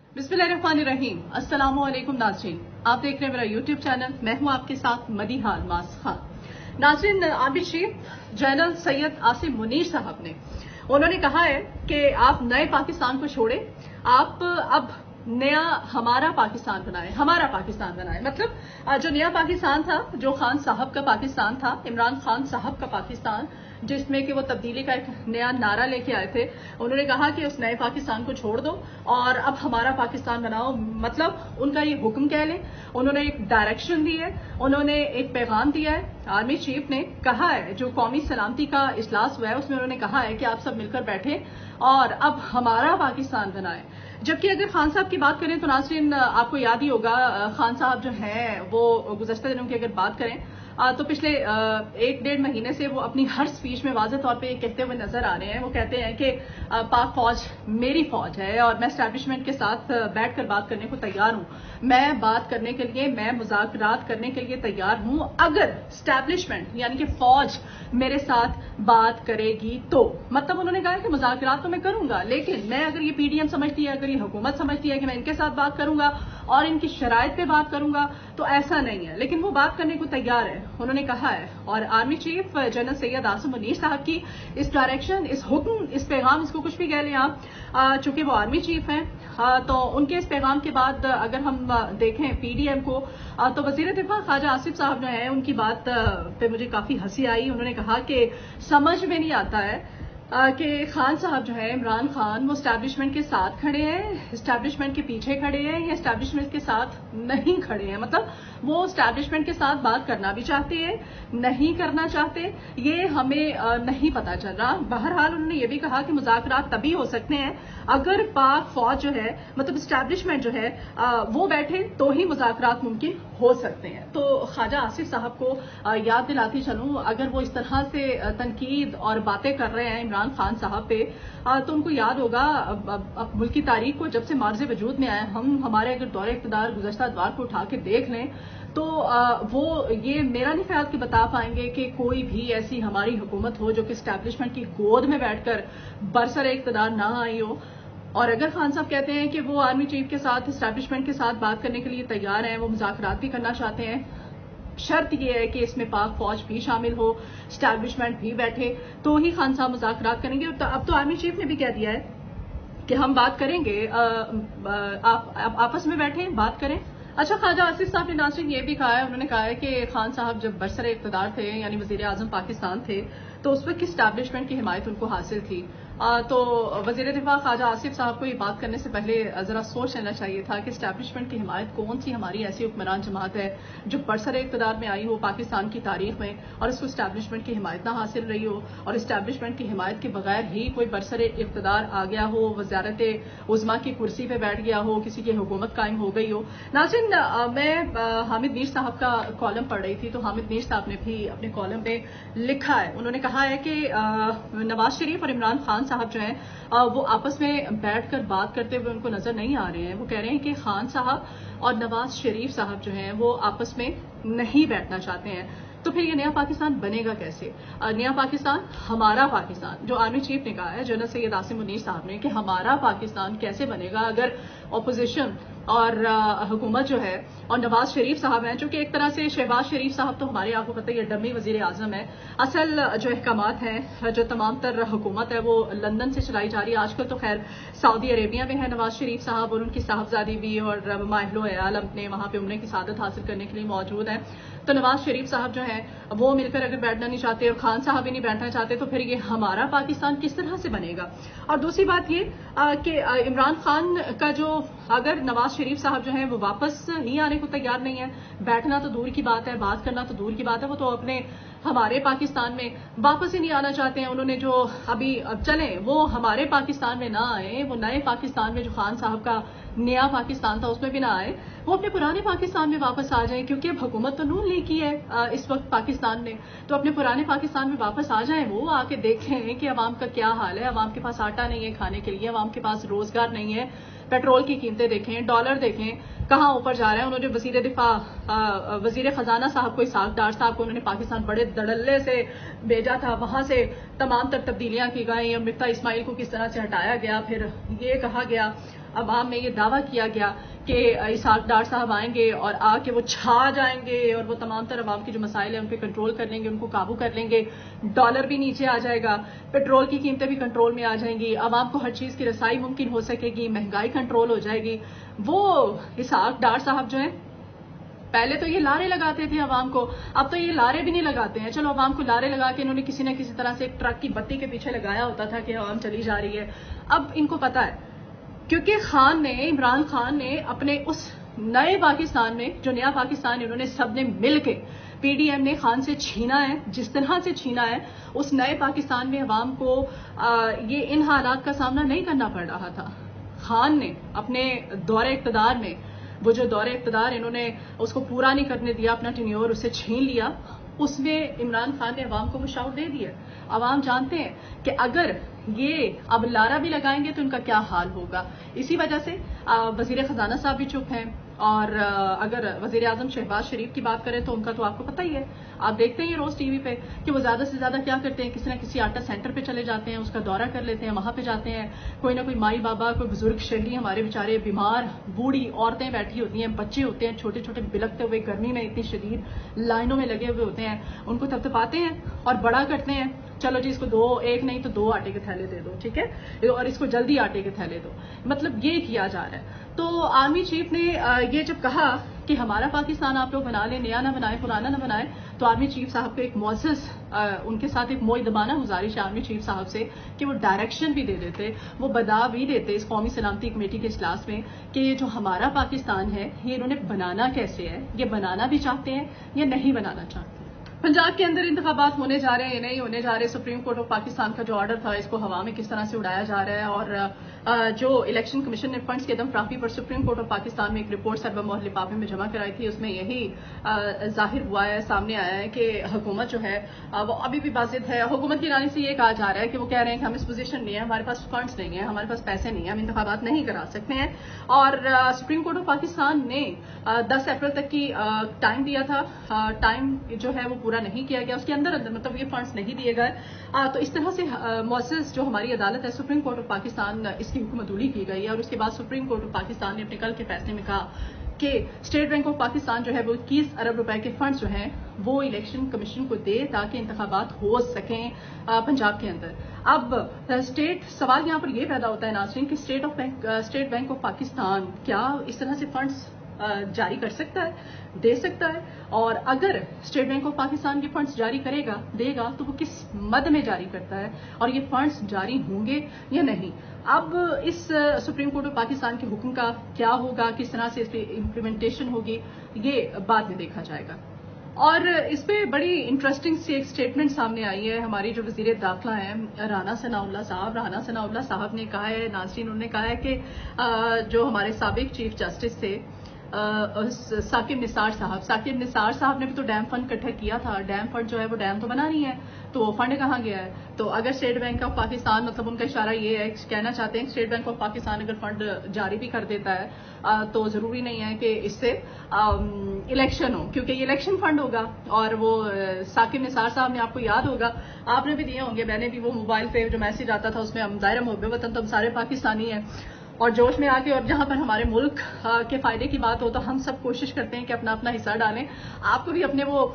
बिस्मिल्लाहिर्रहमानिर्रहीम। अस्सलाम वालेकुम नाज़रीन, आप देख रहे हैं मेरा यूट्यूब चैनल। मैं हूं आपके साथ मदीहा अलमास खान। नाज़रीन, army chief general Syed Asim Munir साहब ने उन्होंने कहा है कि आप नए पाकिस्तान को छोड़ें, आप अब नया हमारा पाकिस्तान बनाएं, हमारा पाकिस्तान बनाएं। मतलब जो नया पाकिस्तान था, जो खान साहब का पाकिस्तान था, इमरान खान साहब का पाकिस्तान, जिसमें कि वो तब्दीली का एक नया नारा लेके आए थे, उन्होंने कहा कि उस नए पाकिस्तान को छोड़ दो और अब हमारा पाकिस्तान बनाओ। मतलब उनका ये हुक्म कह लें, उन्होंने एक डायरेक्शन दी है, उन्होंने एक पैगाम दिया है। आर्मी चीफ ने कहा है, जो कौमी सलामती का इजलास हुआ है उसमें उन्होंने कहा है कि आप सब मिलकर बैठे और अब हमारा पाकिस्तान बनाएं। जबकि अगर खान साहब की बात करें तो नाज़रीन, आपको याद ही होगा, खान साहब जो हैं वो गुज़श्ता दिनों की अगर बात करें तो पिछले 1-1.5 महीने से वो अपनी हर स्पीच में वाज़ेह तौर पे ये कहते हुए नजर आ रहे हैं। वो कहते हैं कि पाक फौज मेरी फौज है और मैं एस्टैब्लिशमेंट के साथ बैठकर बात करने को तैयार हूं। मैं बात करने के लिए, मैं मुज़ाकरात करने के लिए तैयार हूं अगर एस्टैब्लिशमेंट यानी कि फौज मेरे साथ बात करेगी तो। मतलब उन्होंने कहा कि मुज़ाकरात तो मैं करूंगा, लेकिन मैं अगर ये पीडीएम समझती है, अगर ये हुकूमत समझती है कि मैं इनके साथ बात करूंगा और इनकी शराइत पे बात करूंगा, तो ऐसा नहीं है। लेकिन वो बात करने को तैयार है, उन्होंने कहा है। और army chief general Syed Asim Munir साहब की इस डायरेक्शन, इस हुक्म, इस पैगाम, इसको कुछ भी कह लें आप, चूंकि वो आर्मी चीफ हैं, तो उनके इस पैगाम के बाद अगर हम देखें पीडीएम को, तो वजीर दिफा ख्वाजा आसिफ साहब जो है उनकी बात पे मुझे काफी हंसी आई। उन्होंने कहा कि समझ में नहीं आता है कि खान साहब जो है, इमरान खान, वो एस्टैब्लिशमेंट के साथ खड़े हैं, एस्टैब्लिशमेंट के पीछे खड़े हैं या एस्टैब्लिशमेंट के साथ नहीं खड़े हैं। मतलब वो एस्टैब्लिशमेंट के साथ बात करना भी चाहते हैं, नहीं करना चाहते, ये हमें नहीं पता चल रहा। बहरहाल उन्होंने ये भी कहा कि मुज़ाकरात तभी हो सकते हैं अगर पाक फौज जो है, मतलब एस्टैब्लिशमेंट जो है, वो बैठे तो ही मुज़ाकरात मुमकिन हो सकते हैं। तो ख्वाजा आसिफ साहब को याद दिलाती चलूं, अगर वो इस तरह से तनकीद और बातें कर रहे हैं इमरान खान साहब पे, तो उनको याद होगा अब मुल्क की तारीख को जब से मार्ज़े वजूद में आए, हम हमारे अगर दौरे इक़्तिदार गुज़श्ता अदवार को उठा के देख लें तो वो ये मेरा नहीं ख्याल कि बता पाएंगे कि कोई भी ऐसी हमारी हुकूमत हो जो कि एस्टैब्लिशमेंट की गोद में बैठकर बरसरे इक़्तिदार ना आई हो। और अगर खान साहब कहते हैं कि वो आर्मी चीफ के साथ, एस्टैब्लिशमेंट के साथ बात करने के लिए तैयार हैं, वो मुज़ाकरात भी करना चाहते हैं, शर्त यह है कि इसमें पाक फौज भी शामिल हो, एस्टैब्लिशमेंट भी बैठे, तो ही खान साहब मुज़ाकरात करेंगे। अब तो आर्मी चीफ ने भी कह दिया है कि हम बात करेंगे, आप आपस में बैठें, बात करें। अच्छा, ख्वाजा आसिफ साहब ने नाज़रीन ये भी कहा है, उन्होंने कहा है कि खान साहब जब बरसरे इक़्तिदार थे यानी वज़ीर आज़म पाकिस्तान थे, तो उस वक्त एस्टैब्लिशमेंट की हिमायत उनको हासिल थी। तो वज़ीर दिफा ख्वाजा आसिफ साहब को ये बात करने से पहले जरा सोच लेना चाहिए था कि एस्टैब्लिशमेंट की हिमायत कौन सी हमारी ऐसी हुक्मरान जमात है जो बरसरे इक़्तिदार में आई हो पाकिस्तान की तारीख में और इसको एस्टैब्लिशमेंट की हिमायत ना हासिल रही हो, और एस्टैब्लिशमेंट की हिमायत के बगैर ही कोई बरसरे इक़्तिदार आ गया हो, वज़ारत उज़्मा की कुर्सी पे बैठ गया हो, किसी की हुकूमत कायम हो गई हो। नाज़रीन, मैं हामिद मीर साहब का कॉलम पढ़ रही थी, तो हामिद मीर साहब ने भी अपने कॉलम में लिखा है, उन्होंने कहा है कि नवाज शरीफ और इमरान खान साहब जो हैं वो आपस में बैठकर बात करते हुए उनको नजर नहीं आ रहे हैं। वो कह रहे हैं कि खान साहब और नवाज शरीफ साहब जो हैं वो आपस में नहीं बैठना चाहते हैं। तो फिर ये नया पाकिस्तान बनेगा कैसे? नया पाकिस्तान, हमारा पाकिस्तान, जो आर्मी चीफ ने कहा है जनरल सैयद आसिम मुनीर साहब ने, कि हमारा पाकिस्तान कैसे बनेगा अगर अपोजिशन और हुकूमत जो है और नवाज शरीफ साहब हैं, जो कि एक तरह से शहबाज शरीफ साहब तो हमारे आपको पता है डमी वजीर आजम है। असल जो अहकामात हैं, जो तमाम तर हुकूमत है वो लंदन से चलाई जा रही है। आजकल तो खैर सऊदी अरेबिया में है नवाज शरीफ साहब और उनकी साहबजादी भी, और माहिलो अयाल अपने वहां पे उम्रे की सादत हासिल करने के लिए मौजूद हैं। तो नवाज शरीफ साहब जो हैं वो मिलकर अगर बैठना नहीं चाहते और खान साहब भी नहीं बैठना चाहते, तो फिर ये हमारा पाकिस्तान किस तरह से बनेगा? और दूसरी बात ये कि इमरान खान का जो, अगर नवाज शरीफ साहब जो है वो वापस ही आने को तैयार नहीं है, बैठना तो दूर की बात है, बात करना तो दूर की बात है, वो तो अपने हमारे पाकिस्तान में वापस ही नहीं आना चाहते हैं। उन्होंने जो अभी अब चले वो हमारे पाकिस्तान में ना आए, वो नए पाकिस्तान में जो खान साहब का नया पाकिस्तान था उसमें भी ना आए, वो अपने पुराने पाकिस्तान में वापस आ जाएं, क्योंकि अब हुकूमत तो नून लीग की है इस वक्त पाकिस्तान में, तो अपने पुराने पाकिस्तान में वापस आ जाएं। वो आके देखें कि अवाम का क्या हाल है, अवाम के पास आटा नहीं है खाने के लिए, अवाम के पास रोजगार नहीं है, पेट्रोल की कीमतें देखें, डॉलर देखें कहाँ ऊपर जा रहा है। उन्होंने वजीर दिफा, वजीर खजाना साहब को, इसहाक डार साहब को उन्होंने पाकिस्तान बड़े धड़ल्ले से भेजा था, वहां से तमाम तर तब्दीलियां की गई, अमृता इस्माइल को किस तरह से हटाया गया, फिर ये कहा गया عوام میں یہ دعویٰ کیا گیا کہ اسحاق ڈار صاحب آئیں گے اور آ کے وہ چھا جائیں گے اور وہ تمام تر عوام کے جو مسائل ہیں ان پہ کنٹرول کر لیں گے, ان کو قابو کر لیں گے, ڈالر بھی نیچے آ جائے گا, پیٹرول کی قیمتیں بھی کنٹرول میں آ جائیں گی, عوام کو ہر چیز کی رسائی ممکن ہو سکے گی, مہنگائی کنٹرول ہو جائے گی. وہ اسحاق ڈار صاحب جو ہیں پہلے تو یہ لارے لگاتے تھے عوام کو, اب تو یہ لارے بھی نہیں لگاتے ہیں. چلو عوام کو لارے لگا کے انہوں نے کسی نہ کسی طرح سے ایک ٹرک کی بتی کے پیچھے لگایا ہوتا تھا کہ عوام چلی جا رہی ہے. اب ان کو پتا ہے کیونکہ عمران خان نے اپنے اس نئے پاکستان میں جو نیا پاکستان انہوں نے سب نے مل کے پی ڈی ایم نے خان سے چھینا ہے, جس طرح سے چھینا ہے, اس نئے پاکستان میں عوام کو یہ ان حالات کا سامنا نہیں کرنا پڑ رہا تھا. خان نے اپنے دور اقتدار میں وہ جو دور اقتدار انہوں نے اس کو پورا نہیں کرنے دیا, اپنا ٹینیور اسے چھین لیا, اس میں عمران خان نے عوام کو وہ شعور دے دیا. عوام جانتے ہیں کہ اگر یہ اب لارا بھی لگائیں گے تو ان کا کیا حال ہوگا. اسی وجہ سے وزیر خزانہ صاحب بھی چپ ہیں, اور اگر وزیر اعظم شہباز شریف کی بات کریں تو ان کا تو آپ کو پتہ ہی ہے, آپ دیکھتے ہیں یہ روز ٹی وی پہ کہ وہ زیادہ سے زیادہ کیا کرتے ہیں, کسی نہ کسی آٹا سینٹر پہ چلے جاتے ہیں, اس کا دورہ کر لیتے ہیں, وہاں پہ جاتے ہیں, کوئی نہ کوئی مائی بابا, کوئی بزرگ شہری ہمارے بیچارے بیمار بوڑھی عورتیں بیٹھی ہوتی ہیں, بچے ہوتے ہیں چھوٹے چھوٹے بلکتے ہوئے گرمی میں اتنی شدید لائنوں میں لگے ہوئے ہوتے ہیں, ان کو تپتپاتے ہیں اور بڑا کرتے ہیں. چلو جی اس کو ایک نہیں تو 2 آٹے کے تھیلے دے دو, ٹھیک ہے, اور اس کو جلدی آٹے کے تھیلے دو. مطلب یہ کیا جا رہا ہے. تو آرمی چیف نے یہ جب کہا کہ ہمارا پاکستان آپ لوگ بنا لیں, نیا نہ بنائیں, پرانا نہ بنائیں, تو آرمی چیف صاحب کو ایک معزز ان کے ساتھ ایک معدبانہ گزارش ہے آرمی چیف صاحب سے کہ وہ ڈائریکشن بھی دے دیتے, وہ بتا بھی دیتے اس قومی سلامتی کمیٹی کے اجلاس میں کہ یہ جو ہمارا پاکستان ہے یہ انہوں نے بنانا کیسے ہے, یہ بنانا بھی چاہتے ہیں یا نہیں بنانا چاہتے ہیں. پنجاب کے اندر انتخابات ہونے جا رہے ہیں, نہیں ہونے جا رہے, سپریم کورٹ آف پاکستان کا جو آرڈر تھا اس کو ہوا میں کس طرح سے اڑایا جا رہا ہے, اور جو الیکشن کمیشن نے فنڈز کی عدم فراہمی پر سپریم کورٹ آف پاکستان میں ایک رپورٹ سربراہ محل لفافے میں جمع کرائی تھی, اس میں یہی ظاہر ہوا ہے, سامنے آیا ہے کہ حکومت جو ہے وہ ابھی بھی بازد ہے. حکومت کی جانب سے یہ کہا جا رہا ہے کہ وہ کہہ رہے ہیں کہ ہم اس پوزیشن نہیں ہے, ہمارے پاس فنڈز نہیں ہے, ہمارے پاس پیسے نہیں ہیں, ہم انتخابات نہیں کرا سکتے ہیں. اور سپریم کورٹ آف پاکستان نے 10 اپریل تک کی ٹائم دیا تھا, ٹائم جو ہے وہ پورا نہیں کیا گیا, اس کے اندر مطلب یہ فنڈز نہیں دیے گئے. تو اس طرح سے معزز جو ہماری عدالت ہے سپریم کورٹ آف پاکستان, اس کی حکم عدولی کی گئی ہے. اور اس کے بعد سپریم کورٹ آف پاکستان نے اپنے کل کے فیصلے میں کہا کہ اسٹیٹ بینک آف پاکستان جو ہے وہ 21 ارب روپے کے فنڈز جو ہیں وہ الیکشن کمیشن کو دے تاکہ انتخابات ہو سکیں پنجاب کے اندر. اب سوال یہاں پر یہ پیدا ہوتا ہے ناظرین کہ اسٹیٹ بینک آف پاکستان کیا اس طرح سے فنڈز جاری کر سکتا ہے, دے سکتا ہے, اور اگر اسٹیٹ بینک آف پاکستان یہ فنڈز جاری دے گا تو وہ کس مد میں جاری کرتا ہے, اور یہ فنڈز جاری ہوں گے یا نہیں. اب اس سپریم کورٹ آف پاکستان کے حکم کا کیا ہوگا, کس طرح سے اس پہ امپلیمنٹیشن ہوگی, یہ بعد میں دیکھا جائے گا. اور اس پہ بڑی انٹرسٹنگ سی ایک سٹیٹمنٹ سامنے آئی ہے. ہماری جو وزیر داخلہ ہیں رانا ثناء اللہ صاحب نے کہا ہے, ناظرین انہوں نے کہا ہے کہ جو ہمارے سابق چیف جسٹس تھے ثاقب نثار صاحب نے بھی تو ڈیم فنڈ اکٹھا کیا تھا, ڈیم فنڈ جو ہے وہ ڈیم تو بنا نہیں ہے, تو فنڈ کہاں گیا ہے. تو اگر اسٹیٹ بینک آف پاکستان, مطلب ان کا اشارہ یہ ہے, کہنا چاہتے ہیں اسٹیٹ بینک آف پاکستان اگر فنڈ جاری بھی کر دیتا ہے تو ضروری نہیں ہے کہ اس سے الیکشن ہو, کیونکہ یہ الیکشن فنڈ ہوگا. اور وہ ثاقب نثار صاحب نے, آپ کو یاد ہوگا, آپ نے بھی دیے ہوں گے, میں نے بھی, وہ موبائل پہ جو میسج آتا تھا اس میں ہم ظاہر محب وطن تو ہم سارے پاکستانی ہیں, اور جوش میں آ کے, اور جہاں پر ہمارے ملک کے فائدے کی بات ہو تو ہم سب کوشش کرتے ہیں کہ اپنا اپنا حصہ ڈالیں. آپ کو بھی اپنے وہ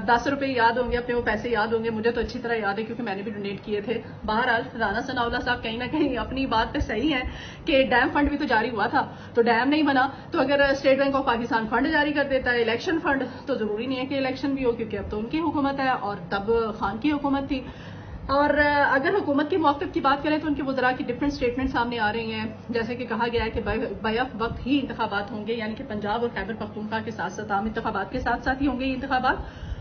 10 روپے یاد ہوں گے, اپنے وہ پیسے یاد ہوں گے, مجھے تو اچھی طرح یاد ہے کیونکہ میں نے بھی ڈونیٹ کیے تھے. بہرحال رانا ثناء اللہ صاحب کہیں نہ کہیں اپنی بات پہ صحیح ہے کہ ڈیم فنڈ بھی تو جاری ہوا تھا, تو ڈیم نہیں بنا, تو اگر state bank of Pakistan fund جاری کر دیتا ہے الیکشن فنڈ, تو ضروری نہیں ہے کہ الیکشن بھی ہو, کیونکہ اب تو ان کی حکومت ہے اور تب خان کی حکومت تھی. اور اگر حکومت کے موقف کی بات کریں تو ان کے وزراء کی ڈفرینٹ سٹیٹمنٹ سامنے آ رہی ہیں, جیسے کہ کہا گیا ہے کہ بیک وقت ہی انتخابات ہوں گے, یعنی کہ پنجاب اور خیبر پختونخوا کے ساتھ ساتھ عام انتخابات کے ساتھ ساتھ ہی ہوں گے یہ انتخابات.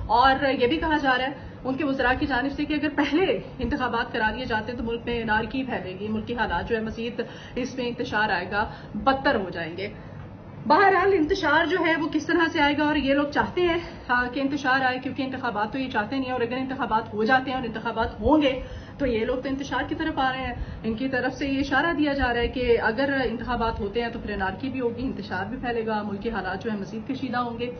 اور یہ بھی کہا جا رہا ہے ان کے وزراء کی جانب سے کہ اگر پہلے انتخابات کرا دیے جاتے ہیں تو ملک میں نارکی پھیلے گی, ملکی حالات جو ہے مزید اس میں انتشار آئے گا, بدتر ہو جائیں گے. بہرحال انتشار جو ہے وہ کس طرح سے آئے گا, اور یہ لوگ چاہتے ہیں کہ انتشار آئے, کیونکہ انتخابات تو یہ چاہتے نہیں, اور اگر انتخابات ہو جاتے ہیں اور انتخابات ہوں گے تو یہ لوگ تو انتشار کی طرف آ رہے ہیں. ان کی طرف سے یہ اشارہ دیا جا رہا ہے کہ اگر انتخابات ہوتے ہیں تو پھر انارکی بھی ہوگی, انتشار بھی پھیلے گا, ملکی حالات جو ہے مزید کشیدہ ہوں گے.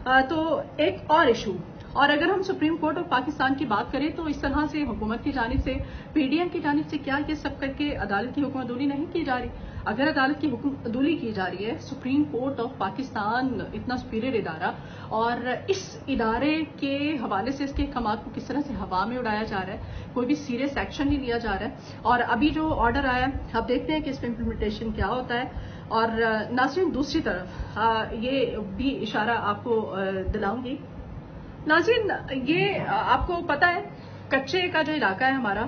तो एक और इशू, और अगर हम सुप्रीम कोर्ट ऑफ पाकिस्तान की बात करें तो इस तरह से हुकूमत की जानिब से, पीडीएम की जानिब से क्या ये सब करके अदालत की हुक्म अदूली नहीं की जा रही? अगर अदालत की हुक्म अदूली की जा रही है, सुप्रीम कोर्ट ऑफ पाकिस्तान इतना सुपीरियर इदारा, और इस इदारे के हवाले से इसके अहकाम को किस तरह से हवा में उड़ाया जा रहा है, कोई भी सीरियस एक्शन नहीं लिया जा रहा है। और अभी जो ऑर्डर आया है, अब देखते हैं कि इस पर इम्प्लीमेंटेशन क्या होता है। और नाज़रीन, दूसरी तरफ ये भी इशारा आपको दिलाऊंगी। नाज़रीन, ये आपको पता है कच्चे का जो इलाका है हमारा,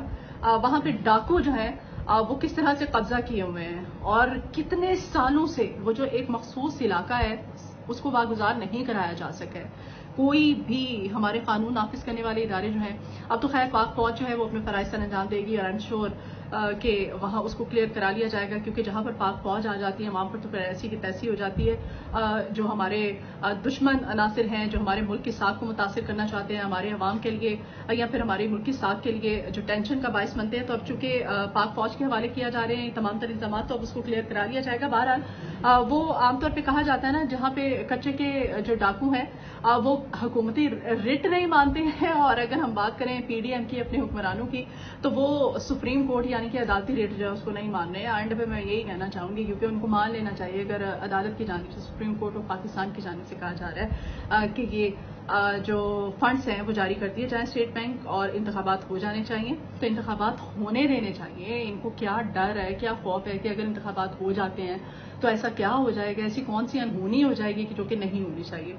वहां पे डाकू जो है वो किस तरह से कब्जा किए हुए हैं, और कितने सालों से वो जो एक मखसूस इलाका है उसको वागुजार नहीं कराया जा सका है। कोई भी हमारे कानून नाफिज करने वाले इदारे जो हैं, अब तो खैर पाक फौज जो है वो अपने फराइज सर अंजाम देगी, और आई एम श्योर कि वहाँ उसको क्लियर करा लिया जाएगा, क्योंकि जहाँ पर पाक फौज आ जाती है वहाँ पर तो फिर ऐसी की तैसी हो जाती है। जो हमारे दुश्मन अनासिर हैं, जो हमारे मुल्क की साख को मुतासिर करना चाहते हैं, हमारे अवाम के लिए या फिर हमारे मुल्क की साख के लिए जो टेंशन का बायस बनते हैं, तो अब चूंकि पाक फौज के हवाले किया जा रहे हैं तमाम तर इल्जाम, तो अब उसको क्लियर करा लिया जाएगा। बहरहाल वो आमतौर पर कहा जाता है ना, जहाँ पे कच्चे के जो डाकू हैं वो हुकूमती रिट नहीं मानते हैं, और अगर हम बात करें पीडीएम की, अपने हुक्मरानों की, तो वो सुप्रीम कोर्ट यानी कि अदालती रिट जो है उसको नहीं मान रहे हैं। एंड पे मैं यही कहना चाहूंगी, क्योंकि उनको मान लेना चाहिए अगर अदालत की जानिब से, सुप्रीम कोर्ट ऑफ पाकिस्तान की जानिब से कहा जा रहा है कि ये जो फंड्स हैं वो जारी कर दिए जाएं स्टेट बैंक, और इंतखाबात हो जाने चाहिए, तो इंतखाबात होने देने चाहिए। इनको क्या डर है, क्या खौफ है कि अगर इंतखाबात हो जाते हैं तो ऐसा क्या हो जाएगा, ऐसी कौन सी अनहोनी हो जाएगी कि जो कि नहीं होनी चाहिए।